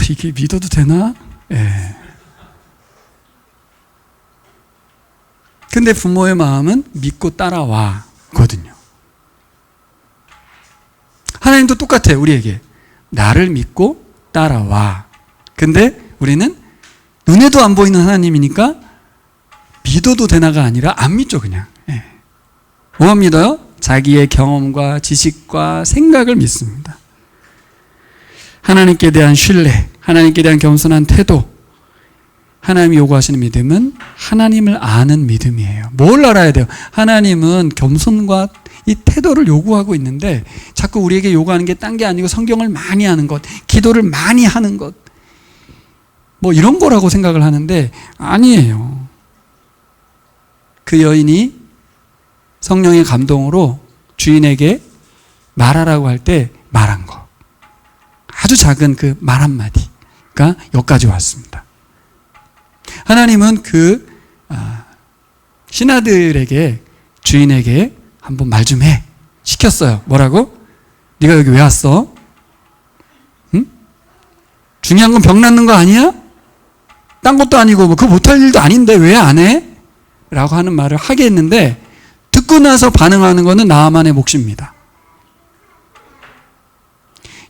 이게 믿어도 되나? 예. 근데 부모의 마음은 믿고 따라와 거든요. 하나님도 똑같아요. 우리에게 나를 믿고 따라와. 근데 우리는 눈에도 안 보이는 하나님이니까 믿어도 되나가 아니라 안 믿죠, 그냥. 뭐만 믿어요? 자기의 경험과 지식과 생각을 믿습니다. 하나님께 대한 신뢰, 하나님께 대한 겸손한 태도, 하나님이 요구하시는 믿음은 하나님을 아는 믿음이에요. 뭘 알아야 돼요? 하나님은 겸손과 이 태도를 요구하고 있는데 자꾸 우리에게 요구하는 게 딴 게 아니고 성경을 많이 하는 것, 기도를 많이 하는 것, 뭐 이런 거라고 생각을 하는데 아니에요. 그 여인이 성령의 감동으로 주인에게 말하라고 할 때 말한 거, 아주 작은 그 말 한마디가 여기까지 왔습니다. 하나님은 그 신하들에게, 주인에게 한번 말 좀 해 시켰어요. 뭐라고? 네가 여기 왜 왔어? 응? 중요한 건 병 낫는 거 아니야? 딴 것도 아니고 뭐 그거 못할 일도 아닌데 왜 안 해? 라고 하는 말을 하게 했는데 듣고 나서 반응하는 거는 나아만의 몫입니다.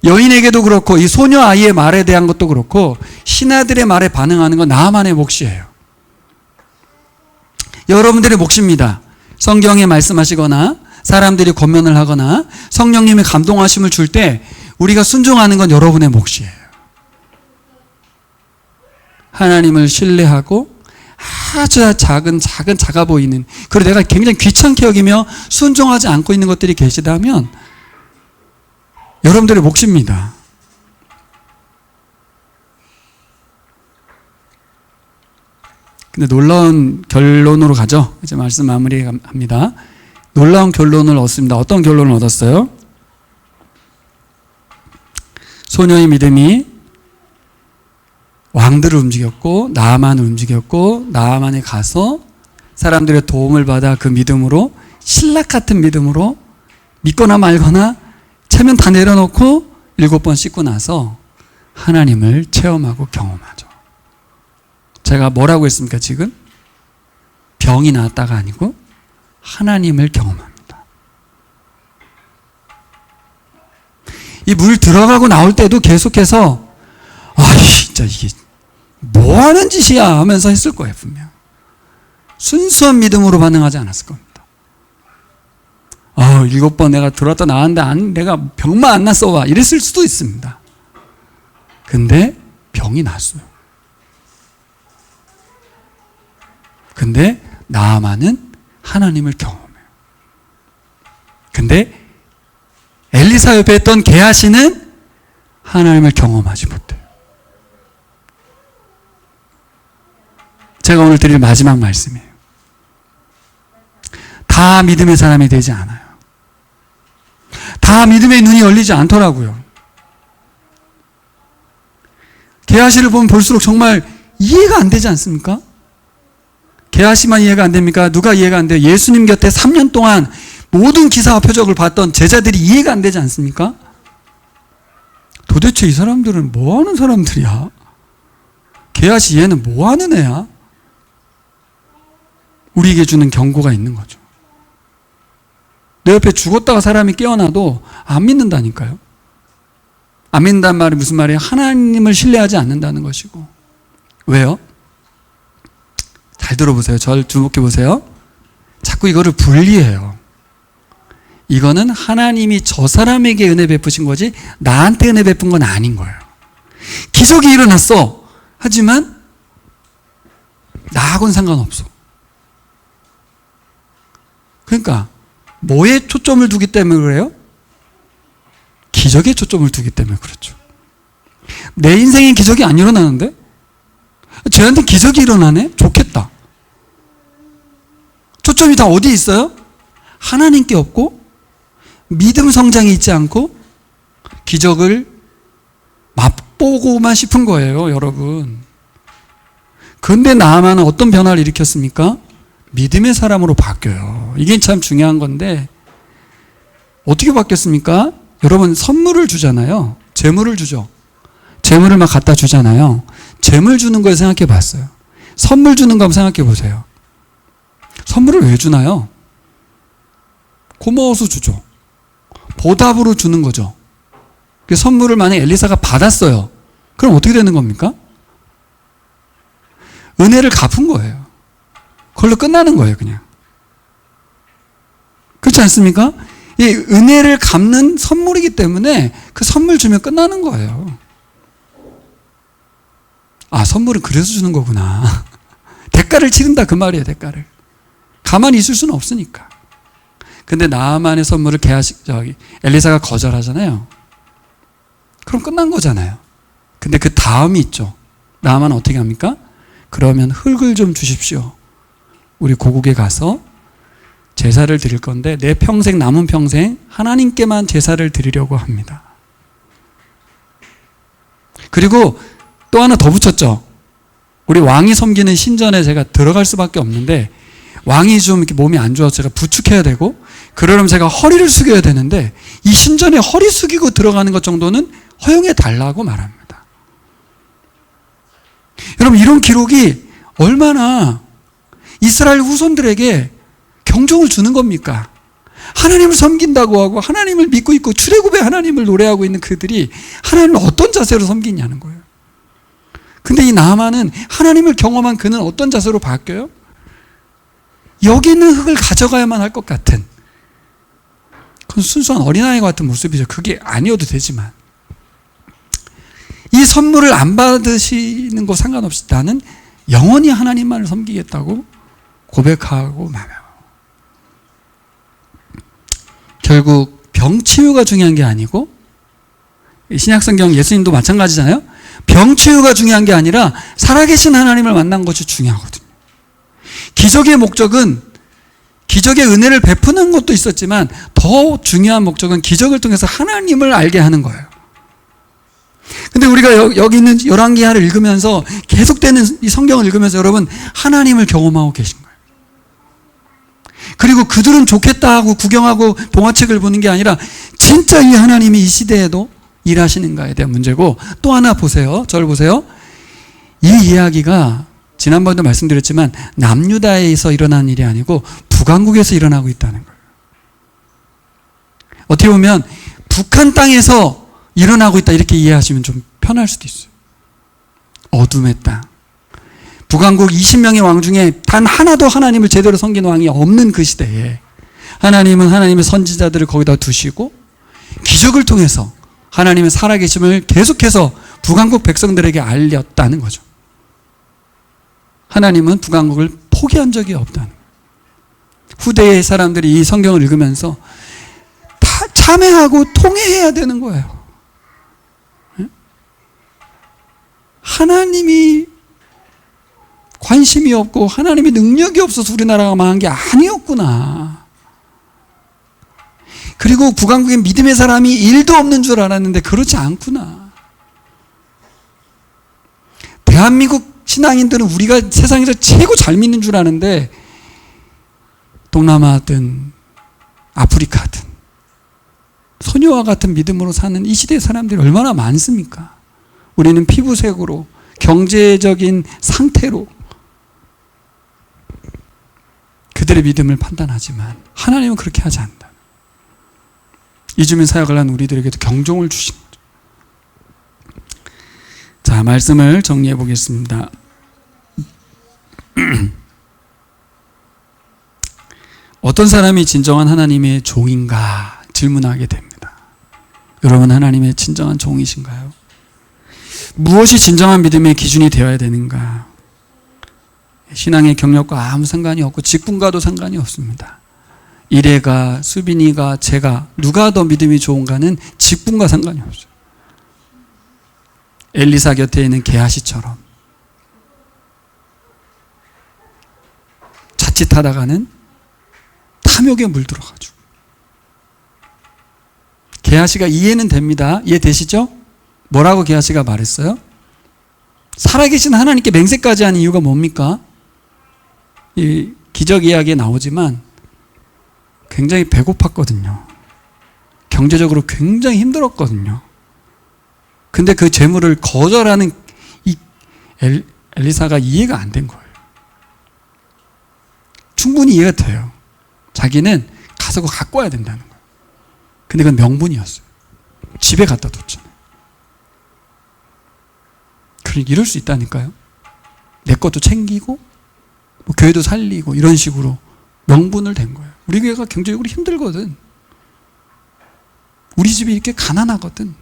여인에게도 그렇고 이 소녀 아이의 말에 대한 것도 그렇고 신하들의 말에 반응하는 건 나아만의 몫이에요. 여러분들의 몫입니다. 성경에 말씀하시거나 사람들이 권면을 하거나 성령님의 감동하심을 줄 때 우리가 순종하는 건 여러분의 몫이에요. 하나님을 신뢰하고 아주 작아 보이는, 그리고 내가 굉장히 귀찮게 여기며 순종하지 않고 있는 것들이 계시다면 여러분들의 몫입니다. 근데 놀라운 결론으로 가죠. 이제 말씀 마무리합니다. 놀라운 결론을 얻습니다. 어떤 결론을 얻었어요? 소녀의 믿음이 왕들을 움직였고 나아만을 움직였고 나아만에 가서 사람들의 도움을 받아 그 믿음으로, 신락 같은 믿음으로 믿거나 말거나 체면 다 내려놓고 7번 씻고 나서 하나님을 체험하고 경험하죠. 제가 뭐라고 했습니까 지금? 병이 나았다가 아니고 하나님을 경험합니다. 이 물 들어가고 나올 때도 계속해서 진짜 이게 뭐 하는 짓이야 하면서 했을 거예요. 분명 순수한 믿음으로 반응하지 않았을 겁니다. 7번 내가 들어왔다 나왔는데 내가 병만 안 났어 와 이랬을 수도 있습니다. 근데 병이 났어요. 근데 나아만은 하나님을 경험해요. 근데 엘리사 옆에 있던 게하시는 하나님을 경험하지 못해요. 제가 오늘 드릴 마지막 말씀이에요. 다 믿음의 사람이 되지 않아요. 다 믿음의 눈이 열리지 않더라고요. 게하시를 보면 볼수록 정말 이해가 안 되지 않습니까? 게하시만 이해가 안 됩니까? 누가 이해가 안 돼요? 예수님 곁에 3년 동안 모든 기사와 표적을 봤던 제자들이 이해가 안 되지 않습니까? 도대체 이 사람들은 뭐 하는 사람들이야? 걔야시 얘는 뭐 하는 애야? 우리에게 주는 경고가 있는 거죠. 내 옆에 죽었다가 사람이 깨어나도 안 믿는다니까요. 안 믿는다는 말이 무슨 말이에요? 하나님을 신뢰하지 않는다는 것이고. 왜요? 잘 들어보세요. 저를 주목해 보세요. 자꾸 이거를 분리해요. 이거는 하나님이 저 사람에게 은혜 베푸신 거지 나한테 은혜 베푼 건 아닌 거예요. 기적이 일어났어. 하지만 나하고는 상관없어. 그러니까 뭐에 초점을 두기 때문에 그래요? 기적에 초점을 두기 때문에 그렇죠. 내 인생에 기적이 안 일어나는데? 쟤한테 기적이 일어나네? 좋겠다. 초점이 다 어디에 있어요? 하나님께 없고 믿음 성장이 있지 않고 기적을 맛보고만 싶은 거예요, 여러분. 그런데 나아만은 어떤 변화를 일으켰습니까? 믿음의 사람으로 바뀌어요. 이게 참 중요한 건데 어떻게 바뀌었습니까? 여러분 선물을 주잖아요. 재물을 주죠. 재물을 막 갖다 주잖아요. 재물 주는 걸 생각해 봤어요. 선물 주는 거 한번 생각해 보세요. 선물을 왜 주나요? 고마워서 주죠. 보답으로 주는 거죠. 그 선물을 만약 엘리사가 받았어요. 그럼 어떻게 되는 겁니까? 은혜를 갚은 거예요. 그걸로 끝나는 거예요, 그냥. 그렇지 않습니까? 이 은혜를 갚는 선물이기 때문에 그 선물 주면 끝나는 거예요. 아, 선물은 그래서 주는 거구나. 대가를 치른다 그 말이에요, 대가를. 가만히 있을 수는 없으니까. 근데 나아만의 선물을 엘리사가 거절하잖아요. 그럼 끝난 거잖아요. 근데 그 다음이 있죠. 나아만은 어떻게 합니까? 그러면 흙을 좀 주십시오. 우리 고국에 가서 제사를 드릴 건데 내 평생 남은 평생 하나님께만 제사를 드리려고 합니다. 그리고 또 하나 더 붙였죠. 우리 왕이 섬기는 신전에 제가 들어갈 수밖에 없는데 왕이 좀 이렇게 몸이 안 좋아서 제가 부축해야 되고 그러려면 제가 허리를 숙여야 되는데 이 신전에 허리 숙이고 들어가는 것 정도는 허용해 달라고 말합니다. 여러분 이런 기록이 얼마나 이스라엘 후손들에게 경종을 주는 겁니까? 하나님을 섬긴다고 하고 하나님을 믿고 있고 출애굽의 하나님을 노래하고 있는 그들이 하나님을 어떤 자세로 섬기냐는 거예요. 근데 이 나아만은 하나님을 경험한 그는 어떤 자세로 바뀌어요? 여기 있는 흙을 가져가야만 할 것 같은 그건 순수한 어린아이 같은 모습이죠. 그게 아니어도 되지만 이 선물을 안 받으시는 거 상관없이 나는 영원히 하나님만을 섬기겠다고 고백하고 말아요. 결국 병치유가 중요한 게 아니고 신약성경 예수님도 마찬가지잖아요. 병치유가 중요한 게 아니라 살아계신 하나님을 만난 것이 중요하거든요. 기적의 목적은 기적의 은혜를 베푸는 것도 있었지만 더 중요한 목적은 기적을 통해서 하나님을 알게 하는 거예요. 근데 우리가 여기 있는 열왕기하를 읽으면서 계속되는 이 성경을 읽으면서 여러분 하나님을 경험하고 계신 거예요. 그리고 그들은 좋겠다 하고 구경하고 동화책을 보는 게 아니라 진짜 이 하나님이 이 시대에도 일하시는가에 대한 문제고 또 하나 보세요. 저를 보세요. 이 이야기가 지난번에도 말씀드렸지만 남유다에서 일어난 일이 아니고 북왕국에서 일어나고 있다는 거예요. 어떻게 보면 북한 땅에서 일어나고 있다 이렇게 이해하시면 좀 편할 수도 있어요. 어둠의 땅. 북왕국 20명의 왕 중에 단 하나도 하나님을 제대로 섬긴 왕이 없는 그 시대에 하나님은 하나님의 선지자들을 거기다 두시고 기적을 통해서 하나님의 살아계심을 계속해서 북왕국 백성들에게 알렸다는 거죠. 하나님은 북왕국을 포기한 적이 없다는 거예요. 후대의 사람들이 이 성경을 읽으면서 다 참회하고 통회해야 되는 거예요. 하나님이 관심이 없고 하나님이 능력이 없어서 우리나라가 망한 게 아니었구나. 그리고 북왕국에 믿음의 사람이 1도 없는 줄 알았는데 그렇지 않구나. 대한민국 신앙인들은 우리가 세상에서 최고 잘 믿는 줄 아는데 동남아든 아프리카든 소녀와 같은 믿음으로 사는 이 시대 사람들이 얼마나 많습니까? 우리는 피부색으로, 경제적인 상태로 그들의 믿음을 판단하지만 하나님은 그렇게 하지 않는다. 이주민 사역을 한 우리들에게도 경종을 주신 거죠. 자, 말씀을 정리해 보겠습니다. 어떤 사람이 진정한 하나님의 종인가 질문하게 됩니다. 여러분, 하나님의 진정한 종이신가요? 무엇이 진정한 믿음의 기준이 되어야 되는가? 신앙의 경력과 아무 상관이 없고 직분과도 상관이 없습니다. 이래가, 수빈이가, 제가 누가 더 믿음이 좋은가는 직분과 상관이 없어요. 엘리사 곁에 있는 게하시처럼 자칫하다가는 탐욕에 물들어가지고, 게하시가 이해는 됩니다. 이해되시죠? 뭐라고 게하시가 말했어요? 살아계신 하나님께 맹세까지 하는 이유가 뭡니까? 이 기적 이야기에 나오지만 굉장히 배고팠거든요. 경제적으로 굉장히 힘들었거든요. 근데 그 재물을 거절하는 이 엘리사가 이해가 안 된 거예요. 충분히 이해가 돼요. 자기는 가서 그거 갖고 와야 된다는 거예요. 근데 그건 명분이었어요. 집에 갖다 뒀잖아요. 그러니까 이럴 수 있다니까요. 내 것도 챙기고 뭐 교회도 살리고 이런 식으로 명분을 댄 거예요. 우리 교회가 경제적으로 힘들거든. 우리 집이 이렇게 가난하거든.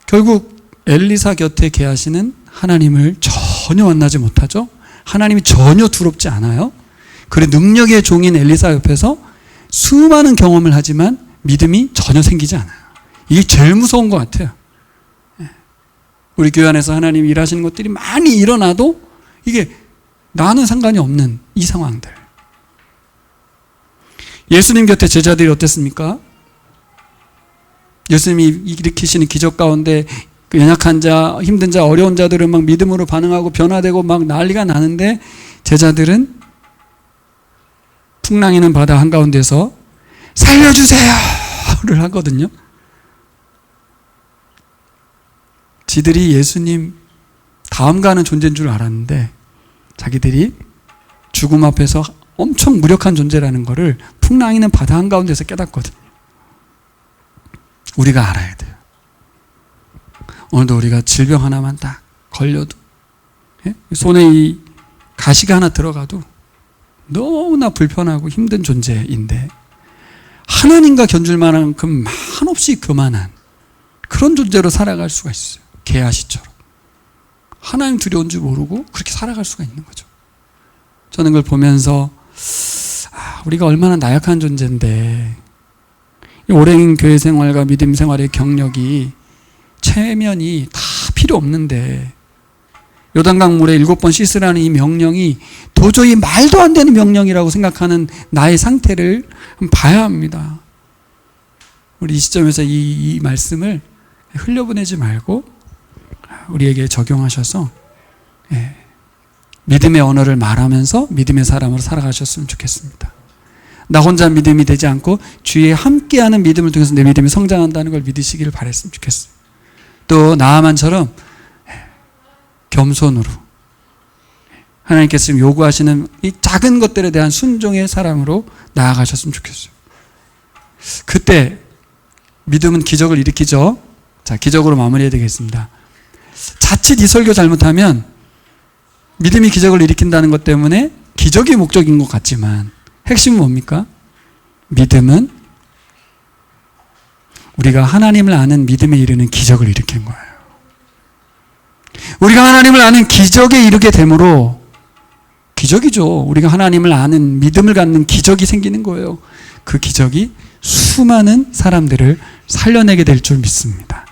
결국 엘리사 곁에 계시는 하나님을 전혀 만나지 못하죠. 하나님이 전혀 두렵지 않아요. 그래, 능력의 종인 엘리사 옆에서 수많은 경험을 하지만 믿음이 전혀 생기지 않아요. 이게 제일 무서운 것 같아요. 우리 교회 안에서 하나님 일하시는 것들이 많이 일어나도 이게 나는 상관이 없는 이 상황들. 예수님 곁에 제자들이 어땠습니까? 예수님이 일으키시는 기적 가운데 그 연약한 자, 힘든 자, 어려운 자들은 막 믿음으로 반응하고 변화되고 막 난리가 나는데 제자들은 풍랑이는 바다 한가운데서 살려주세요를 하거든요. 지들이 예수님 다음 가는 존재인 줄 알았는데 자기들이 죽음 앞에서 엄청 무력한 존재라는 것을 풍랑이는 바다 한가운데서 깨닫거든요. 우리가 알아야 돼요. 오늘도 우리가 질병 하나만 딱 걸려도, 손에 이 가시가 하나 들어가도 너무나 불편하고 힘든 존재인데 하나님과 견줄 만큼 한없이 교만한 그런 존재로 살아갈 수가 있어요. 게하시처럼 하나님 두려운 줄 모르고 그렇게 살아갈 수가 있는 거죠. 저는 그걸 보면서 우리가 얼마나 나약한 존재인데 오랜 교회 생활과 믿음 생활의 경력이 체면이 다 필요 없는데 요단강 물에 7번 씻으라는 이 명령이 도저히 말도 안 되는 명령이라고 생각하는 나의 상태를 봐야 합니다. 우리 이 시점에서 이 말씀을 흘려보내지 말고 우리에게 적용하셔서 믿음의 언어를 말하면서 믿음의 사람으로 살아가셨으면 좋겠습니다. 나 혼자 믿음이 되지 않고 주위에 함께하는 믿음을 통해서 내 믿음이 성장한다는 걸 믿으시기를 바랬으면 좋겠어요. 또 나아만처럼 겸손으로 하나님께서 지금 요구하시는 이 작은 것들에 대한 순종의 사람으로 나아가셨으면 좋겠어요. 그때 믿음은 기적을 일으키죠. 자, 기적으로 마무리해야 되겠습니다. 자칫 이 설교 잘못하면 믿음이 기적을 일으킨다는 것 때문에 기적이 목적인 것 같지만 핵심은 뭡니까? 믿음은 우리가 하나님을 아는 믿음에 이르는 기적을 일으킨 거예요. 우리가 하나님을 아는 기적에 이르게 되므로, 기적이죠. 우리가 하나님을 아는 믿음을 갖는 기적이 생기는 거예요. 그 기적이 수많은 사람들을 살려내게 될 줄 믿습니다.